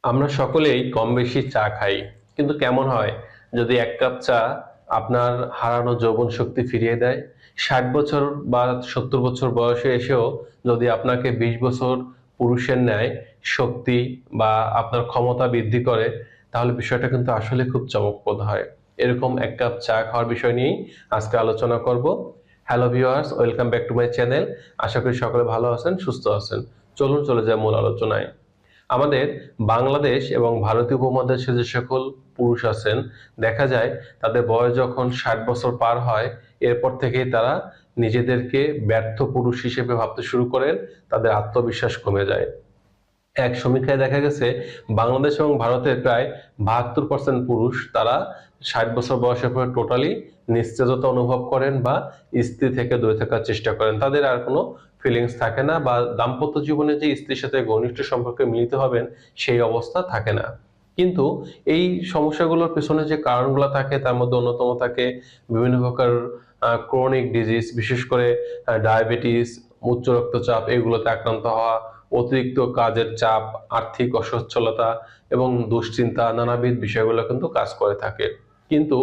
আমরা সকলেই কম বেশি চা খাই, কিন্তু কেমন হয় যদি এক কাপ চা আপনার হারানো যৌবন শক্তি ফিরিয়ে দেয়? 60 বছর বা 70 বছর বয়সে এসেও যদি আপনাকে 20 বছর পুরুষের ন্যায় শক্তি বা আপনার ক্ষমতা বৃদ্ধি করে, তাহলে বিষয়টা কিন্তু আসলে খুব চমকপ্রদ হয়। এরকম এক কাপ চা খাওয়ার বিষয় নিয়েই আজকে আলোচনা করব। Hello viewers, welcome back to my channel. আশা করি সকলে ভালো আছেন, সুস্থ আছেন। চলুন চলে যায় মূল আলোচনায়। আমাদের বাংলাদেশ এবং ভারতীয় উপমহাদেশে যে সকল পুরুষ আছেন, দেখা যায় তাদের বয়স যখন 60 বছর পার হয়, এরপর থেকেই তারা নিজেদেরকে ব্যর্থ পুরুষ হিসেবে ভাবতে শুরু করেন। তাদের আত্মবিশ্বাস কমে যায়। এক সমীক্ষায় দেখা গেছে বাংলাদেশ এবং ভারতের প্রায় 72% পুরুষ তারা 60 বছর বয়সের পর টোটালি নিস্তেজতা অনুভব করেন বা স্ত্রী থেকে দূরে থাকার চেষ্টা করেন। তাদের আর কোনো ফিলিংস থাকে না বা দাম্পত্য জীবনে যে স্ত্রীর সাথে ঘনিষ্ঠ সম্পর্কে মিলিত হবেন সেই অবস্থা থাকে না। কিন্তু এই সমস্যাগুলোর পেছনে যে কারণগুলো থাকে তার মধ্যে অন্যতম থাকে বিভিন্ন প্রকার ক্রনিক ডিজিজ, বিশেষ করে ডায়াবেটিস, উচ্চ রক্তচাপ, এগুলোতে আক্রান্ত হওয়া, অতিরিক্ত কাজের চাপ, আর্থিক অসচ্ছলতা এবং দুশ্চিন্তা, নানাবিধ বিষয়গুলো কিন্তু কাজ করে থাকে। কিন্তু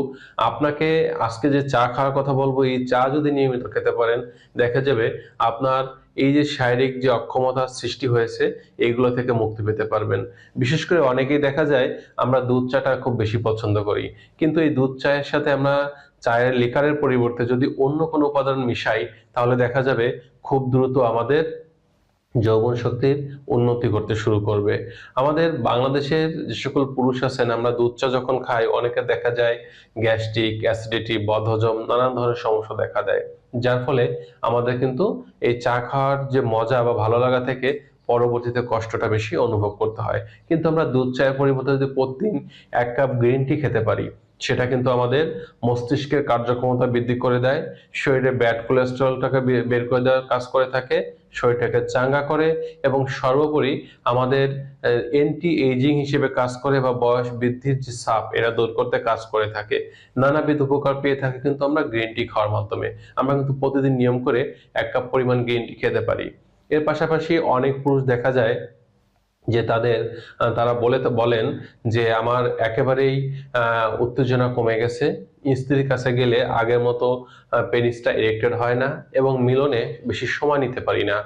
আপনাকে আজকে যে চা খাওয়ার কথা বলবো, এই চা যদি নিয়মিত খেতে পারেন, দেখা যাবে আপনার এই যে শারীরিক যে অক্ষমতার সৃষ্টি হয়েছে, এগুলো থেকে মুক্তি পেতে পারবেন। বিশেষ করে অনেকেই দেখা যায় আমরা দুধ চাটা খুব বেশি পছন্দ করি, কিন্তু এই দুধ চায়ের সাথে আমরা চায়ের লিকারের পরিবর্তে যদি অন্য কোনো উপাদান মিশাই, তাহলে দেখা যাবে খুব দ্রুত আমাদের যৌবন শক্তির উন্নতি করতে শুরু করবে। আমাদের বাংলাদেশের যে সকল পুরুষ আছেন, আমরা দুধ চা যখন খাই, অনেকে দেখা যায় গ্যাস্ট্রিক, অ্যাসিডিটি, বদহজম, নানান ধরনের সমস্যা দেখা দেয়। যার ফলে আমাদের কিন্তু এই চা খাওয়ার যে মজা বা ভালো লাগা থেকে পরবর্তীতে কষ্টটা বেশি অনুভব করতে হয়। কিন্তু আমরা দুধ চায়ের পরিবর্তে যদি প্রতিদিন 1 কাপ গ্রিন টি খেতে পারি, সেটা কিন্তু আমাদের মস্তিষ্কের কার্যক্ষমতা বৃদ্ধি করে দেয়, শরীরে ব্যাড কোলেস্টেরলটাকে বের করে দেওয়ার কাজ করে থাকে, শরীরটাকে চাঙ্গা করে এবং সর্বোপরি আমাদের এন্টি এইজিং হিসেবে কাজ করে বা বয়স বৃদ্ধির যে চাপ এরা দূর করতে কাজ করে থাকে। নানাবিধ উপকার পেয়ে থাকে কিন্তু আমরা গ্রিন টি খাওয়ার মাধ্যমে। আমরা কিন্তু প্রতিদিন নিয়ম করে 1 কাপ পরিমাণ গ্রিন টি খেতে পারি। এর পাশাপাশি অনেক পুরুষ দেখা যায় যে তারা বলেন যে আমার একেবারেই উত্তেজনা কমে গেছে, স্ত্রীর কাছে গেলে আগের মতো পেনিসটা এরেক্টেড হয় না এবং মিলনে বেশি সময় নিতে পারি না,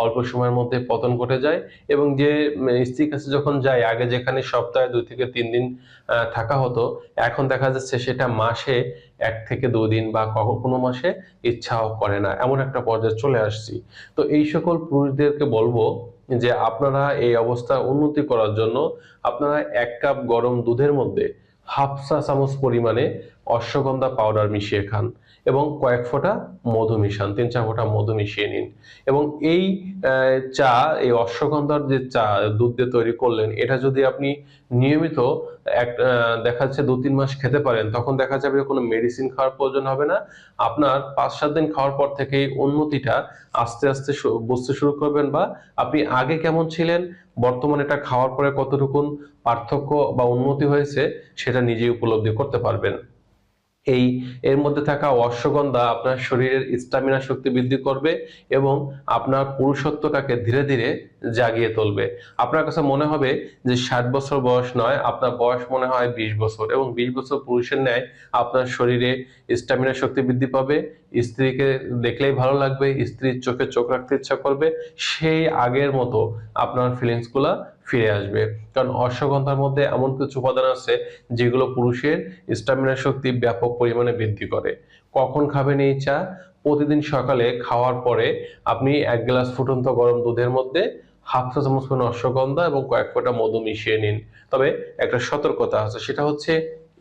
অল্প সময়ের মধ্যে পতন ঘটে যায়। এবং যে স্ত্রীর কাছে যখন যাই, আগে যেখানে সপ্তাহে 2 থেকে 3 দিন থাকা হতো, এখন দেখা যাচ্ছে সেটা মাসে 1 থেকে 2 দিন বা কোনো মাসে ইচ্ছাও করে না, এমন একটা পর্যায়ে চলে আসছি। তো এই সকল পুরুষদেরকে বলবো যে আপনারা এই অবস্থা উন্নতি করার জন্য আপনারা 1 কাপ গরম দুধের মধ্যে ½ চা চামচ পরিমাণে অশ্বগন্ধা পাউডার মিশিয়ে খান এবং কয়েক ফোঁটা মধু মিশান, 3-4 ফোঁটা মধু মিশিয়ে নিন। এবং এই চা, এই অশ্বগন্ধার যে চা দুধ দিয়ে তৈরি করলেন, এটা যদি আপনি নিয়মিত দেখা যাচ্ছে 2-3 মাস খেতে পারেন, তখন দেখা যাবে কোনো মেডিসিন খাওয়ার প্রয়োজন হবে না। আপনার 5-7 দিন খাওয়ার পর থেকেই উন্নতিটা আস্তে আস্তে বুঝতে শুরু করবেন, বা আপনি আগে কেমন ছিলেন, বর্তমানে এটা খাওয়ার পরে কতটুকুন পার্থক্য বা উন্নতি হয়েছে, সেটা নিজেই উপলব্ধি করতে পারবেন। এর মধ্যে থাকা অশ্বগন্ধা আপনার শরীরের স্ট্যামিনা শক্তি বৃদ্ধি করবে এবং আপনার পুরুষত্বটাকে ধীরে ধীরে জাগিয়ে তুলবে। আপনার কাছে মনে হবে যে 60 বছর বয়স নয়, আপনার বয়স মনে হয় 20 বছর, এবং 20 বছর পুরুষের ন্যায় আপনার শরীরে স্ট্যামিনা শক্তি বৃদ্ধি পাবে। স্ত্রীকে দেখলেই ভালো লাগবে, স্ত্রীর চোখে চোখ রাখতে ইচ্ছা করবে, সেই আগের মতো আপনার ফিলিংস গুলা ফিরে আসবে। কারণ অশ্বগন্ধার মধ্যে এমন কিছু উপাদান আছে যেগুলো পুরুষের স্ট্যামিনা শক্তি ব্যাপক পরিমাণে বৃদ্ধি করে। কখন খাবেন এই চা? প্রতিদিন সকালে খাওয়ার পরে আপনি 1 গ্লাস ফুটন্ত গরম দুধের মধ্যে ½ চা চামচ পরিমাণ অশ্বগন্ধা এবং কয়েক ফোঁটা মধু মিশিয়ে নিন। তবে একটা সতর্কতা আছে, সেটা হচ্ছে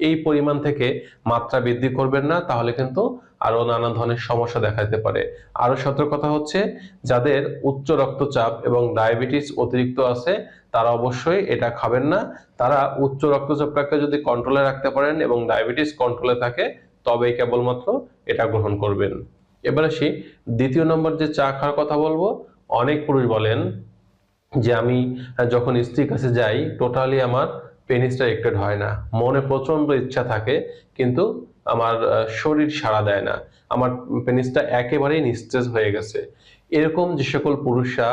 এই পরিমাণ থেকে মাত্রা বৃদ্ধি করবেন না, তাহলে কিন্তু আরো নানা ধরনের সমস্যা দেখা দিতে পারে। আরো সতর্কতা হচ্ছে, যাদের উচ্চ রক্তচাপ এবং ডায়াবেটিস অতিরিক্ত আছে, তারা অবশ্যই এটা খাবেন না। তারা উচ্চ রক্তচাপটাকে যদি কন্ট্রোলে রাখতে পারেন এবং ডায়াবেটিস কন্ট্রোলে থাকে, তবেই কেবলমাত্র এটা গ্রহণ করবেন। এবার আসি দ্বিতীয় নম্বর যে চা খাওয়ার কথা বলবো। অনেক পুরুষ বলেন যে আমি যখন স্ত্রীর কাছে যাই, টোটালি আমার পেনিসটা এরেক্টেড হয় না, মনে প্রচন্ড ইচ্ছা থাকে, কিন্তু আমার শরীর সাড়া দেয় না, আমার পেনিসটা একেবারেই নিস্তেজ হয়ে গেছে। এরকম যে সকল পুরুষরা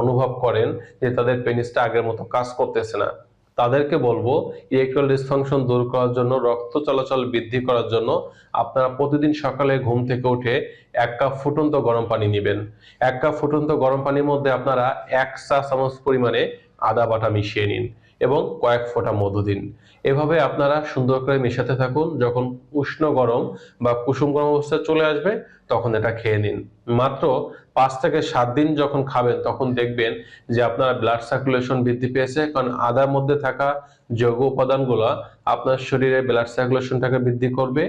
অনুভব করেন যে তাদের পেনিসটা আগের মতো কাজ করতেছে না, তাদেরকে বলবো ইরেকটাইল ডিসফাংশন দূর করার জন্য, রক্ত চলাচল বৃদ্ধি করার জন্য আপনারা প্রতিদিন সকালে ঘুম থেকে উঠে 1 কাপ ফুটন্ত গরম পানি নেবেন। 1 কাপ ফুটন্ত গরম পানির মধ্যে আপনারা 1 চা চামচ পরিমাণে আদা বাটা মিশিয়ে নিন এবং কয়েক ফোঁটা মধু দিন। এভাবে আপনারা সুন্দর করে মেশাতে থাকুন। যখন উষ্ণ গরম বা কুসুম গরম অবস্থায় চলে আসবে তখন এটা খেয়ে নিন। মাত্র 5 থেকে 7 দিন যখন খাবেন তখন দেখবেন যে আপনার ব্লাড সার্কুলেশন বৃদ্ধি পেয়েছে, কারণ আদার মধ্যে থাকা জৈব উপাদানগুলো আপনার শরীরে ব্লাড সার্কুলেশনটাকে বৃদ্ধি করবে,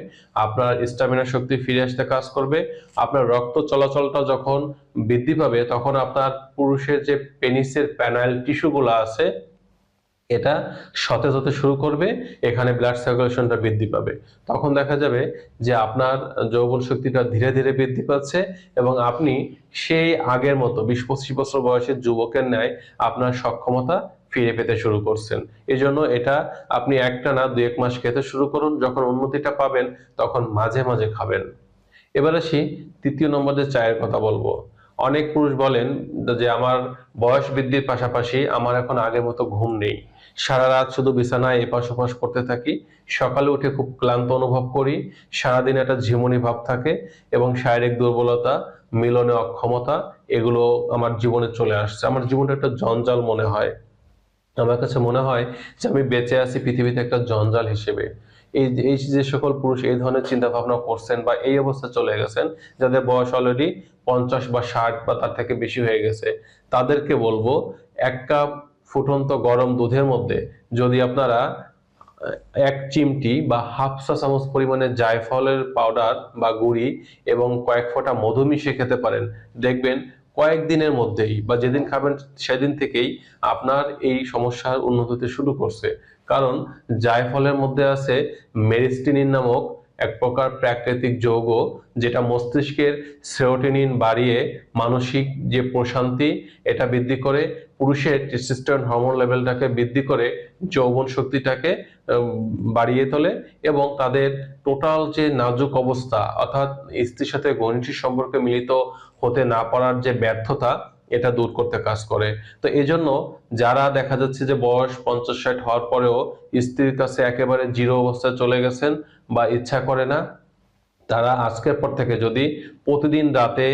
আপনার স্ট্যামিনা শক্তি ফিরে আসতে কাজ করবে। আপনার রক্ত চলাচলটা যখন বৃদ্ধি পাবে তখন আপনার পুরুষের যে পেনিসের প্যানাইল টিস্যুগুলো আছে এটা সতেজ হতে শুরু করবে, এখানে ব্লাড সার্কুলেশনটা বৃদ্ধি পাবে। তখন দেখা যাবে যে আপনার যৌবন শক্তিটা ধীরে ধীরে বৃদ্ধি পাচ্ছে এবং আপনি সেই আগের মতো 20-25 বছর বয়সের যুবকের ন্যায় আপনার সক্ষমতা ফিরে পেতে শুরু করছেন। এই জন্য এটা আপনি একটানা 2-1 মাস খেতে শুরু করুন। যখন উন্নতিটা পাবেন তখন মাঝে মাঝে খাবেন। এবার আসি 3য় নম্বর যে চায়ের কথা বলবো। অনেক পুরুষ বলেন যে আমার বয়স বৃদ্ধির পাশাপাশি আমার এখন আগের মতো ঘুম নেই, সারা রাত শুধু বিছানায় এপাশ ওপাশ করতে থাকি, সকালে উঠে খুব ক্লান্ত অনুভব করি, সারাদিন একটা ঝিমুনি ভাব থাকে এবং শারীরিক দুর্বলতা, মিলনে অক্ষমতা এগুলো আমার জীবনে চলে আসছে। আমার জীবনটা একটা জঞ্জাল মনে হয়। আমার কাছে মনে হয় যে আমি বেঁচে আছি পৃথিবীতে একটা জঞ্জাল হিসেবে। এই যে সকল পুরুষ এই ধরনের চিন্তা ভাবনা করছেন বা এই অবস্থা চলে গেছেন, যাদের বয়স অলরেডি 50 বা 60 বা তার থেকে বেশি হয়ে গেছে, তাদেরকে বলবো 1 কাপ ফুটন্ত গরম দুধের মধ্যে যদি আপনারা 1 চিমটি বা হাফ চা চামচ পরিমাণে জায়ফলের পাউডার বা গুঁড়ি এবং কয়েক ফোঁটা মধু মিশিয়ে খেতে পারেন, দেখবেন কয়েকদিনের মধ্যেই বা যেদিন খাবেন সেদিন থেকেই আপনার এই সমস্যার উন্নতি হতে শুরু করছে। কারণ জায়ফলের মধ্যে আছে মেরিস্টিনিন নামক এক প্রকার প্রাকৃতিক যৌগ, যেটা মস্তিষ্কের সেরোটোনিন বাড়িয়ে মানসিক যে প্রশান্তি এটা বৃদ্ধি করে, পুরুষের টেস্টোস্টেরন হরমোন লেভেলটাকে বৃদ্ধি করে, যৌবন শক্তিটাকে বাড়িয়ে তোলে এবং তাদের টোটাল যে নাজুক অবস্থা অর্থাৎ স্ত্রীর সাথে ঘনিষ্ঠ সম্পর্কে মিলিত হতে না পারার যে ব্যর্থতা এটা দূর করতে কাজ করে। তো এজন্য যারা দেখা যাচ্ছে যে বয়স 50-60 হওয়ার পরেও স্ত্রীর কাছে একেবারে জিরো অবস্থায় চলে গেছেন বা ইচ্ছা করে না, তারা আজকের পর থেকে যদি প্রতিদিন রাতে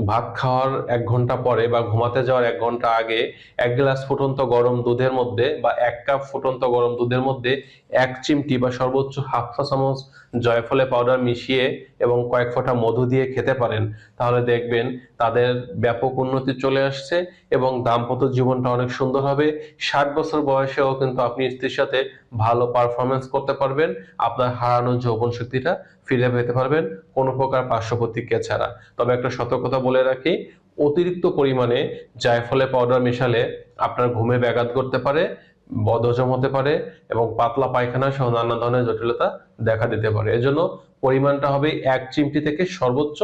ভাত খাওয়ার 1 ঘন্টা পরে বা ঘুমাতে যাওয়ার 1 ঘন্টা আগে 1 গ্লাস ফুটন্ত গরম দুধের মধ্যে বা 1 কাপ ফুটন্ত গরম দুধের মধ্যে 1 চিমটি বা সর্বোচ্চ হাফ চা চামচ জয়ফলের পাউডার মিশিয়ে এবং কয়েক ফোঁটা মধু দিয়ে খেতে পারেন, তাহলে দেখবেন তাদের ব্যাপক উন্নতি চলে আসছে এবং দাম্পত্য জীবনটা অনেক সুন্দর হবে। 60 বছর বয়সেও কিন্তু আপনি স্ত্রীর সাথে ভালো পারফরমেন্স করতে পারবেন, আপনার হারানো যৌবন শক্তিটা ফিরে পেতে পারবেন কোনো প্রকার পার্শ্ব প্রতিক্রিয়া ছাড়া। তবে একটা সতর্কতা বলে রাখি, অতিরিক্ত পরিমাণে জায়ফলের পাউডার মেশালে আপনার ঘুমে ব্যাঘাত ঘটতে পারে, বদহজম হতে পারে এবং পাতলা পায়খানা সহ নানা ধরনের জটিলতা দেখা দিতে পারে। এজন্য পরিমাণটা হবে 1 চিমটি থেকে সর্বোচ্চ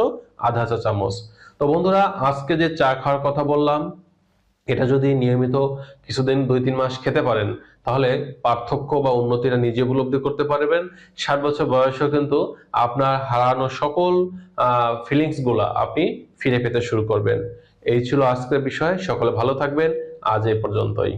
আধা চা চামচ। তো বন্ধুরা, আজকে যে চা খাওয়ার কথা বললাম এটা যদি নিয়মিত কিছুদিন 2-3 মাস খেতে পারেন তাহলে পার্থক্য বা উন্নতিটা নিজে উপলব্ধি করতে পারবেন। 60 বছর বয়সেও কিন্তু আপনার হারানো সকল ফিলিংস গুলা আপনি ফিরে পেতে শুরু করবেন। এই ছিল আজকের বিষয়। সকলে ভালো থাকবেন। আজ এই পর্যন্তই।